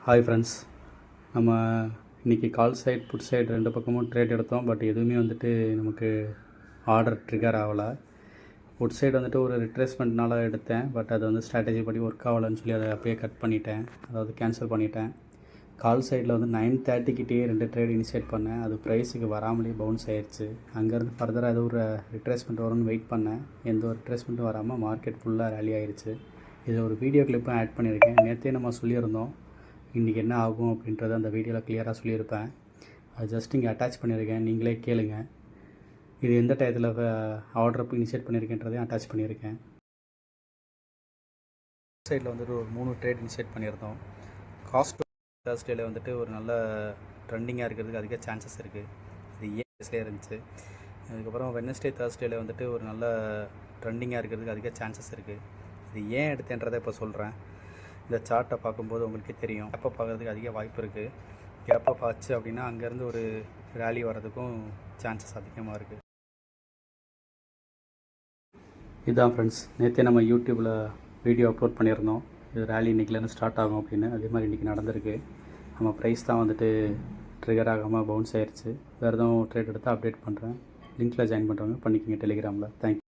Hi friends, நம்ம இன்றைக்கி கால் side food side ரெண்டு பக்கமும் ட்ரேட் எடுத்தோம். பட் எதுவுமே வந்துட்டு நமக்கு ஆர்டர் ட்ரிகர் ஆகலை. புட் சைடு வந்துட்டு ஒரு ரிட்ரேஸ்மெண்ட்னால எடுத்தேன். பட் அது வந்து ஸ்ட்ராட்டஜி படி ஒர்க் ஆகலைன்னு சொல்லி அதை அப்படியே கட் பண்ணிட்டேன், அதாவது கேன்சல் பண்ணிட்டேன். கால் சைடில் வந்து 9:30 ரெண்டு ட்ரேட் இனிஷியேட் பண்ணேன். அது ப்ரைஸுக்கு வராமலே பவுன்ஸ் ஆயிடுச்சு. அங்கேருந்து ஃபர்தராக ஏதோ ஒரு ரிட்ரேஸ்மெண்ட் வரும்னு வெயிட் பண்ணேன். எந்த ஒரு ரிட்ரேஸ்மெண்ட்டும் வராமல் மார்க்கெட் ஃபுல்லாக ரேலி ஆயிடுச்சு. இதில் ஒரு வீடியோ கிளிப்பும் ஆட் பண்ணியிருக்கேன். நேற்றே நம்ம சொல்லியிருந்தோம் இன்றைக்கி என்ன ஆகும் அப்படின்றத அந்த வீடியோவில் கிளியராக சொல்லியிருப்பேன். அது ஜஸ்ட் இங்கே அட்டாச் பண்ணியிருக்கேன், நீங்களே கேளுங்க. இது எந்த டயத்தில் ஆர்டர் இனிஷியேட் பண்ணியிருக்கேன்றதையும் அட்டாச் பண்ணியிருக்கேன். சைடில் வந்துட்டு ஒரு 3 ட்ரேட் இனிஷியேட் பண்ணியிருந்தோம். காஸ்ட் தேர்ஸ்டேல வந்துட்டு ஒரு நல்ல ட்ரெண்டிங்காக இருக்கிறதுக்கு அதிக சான்சஸ் இருக்குது. இது ஏஎஸ்லேயே இருந்துச்சு. அதுக்கப்புறம் வெட்னஸ்டே தேர்ஸ்டேல வந்துட்டு ஒரு நல்ல ட்ரெண்டிங்காக இருக்கிறதுக்கு அதிக சான்சஸ் இருக்குது. இது ஏன் எடுத்தேன்றதை இப்போ சொல்கிறேன். இந்த சார்ட்டை பார்க்கும்போது உங்களுக்கே தெரியும், கேப்பப் ஆகிறதுக்கு அதிக வாய்ப்பு இருக்குது. கேப்பப் ஆச்சு அப்படின்னா அங்கேருந்து ஒரு ரேலி வர்றதுக்கும் சான்சஸ் அதிகமாக இருக்குது. இதுதான் ஃப்ரெண்ட்ஸ், நேற்றே நம்ம யூடியூப்பில் வீடியோ அப்லோட் பண்ணியிருந்தோம். இது ரேலி இன்றைக்கிலேருந்து ஸ்டார்ட் ஆகும் அப்படின்னு. அதே மாதிரி இன்றைக்கி நடந்திருக்கு. நம்ம ப்ரைஸ் தான் வந்துட்டு ட்ரிகர் ஆகாமல் பவுன்ஸ் ஆயிடுச்சு. வேறு எதுவும் ட்ரேட் எடுத்தால் அப்டேட் பண்ணுறேன். லிங்க்கில் ஜாயின் பண்ணுறவங்க பண்ணிக்கோங்க டெலிகிராமில். தேங்க்யூ.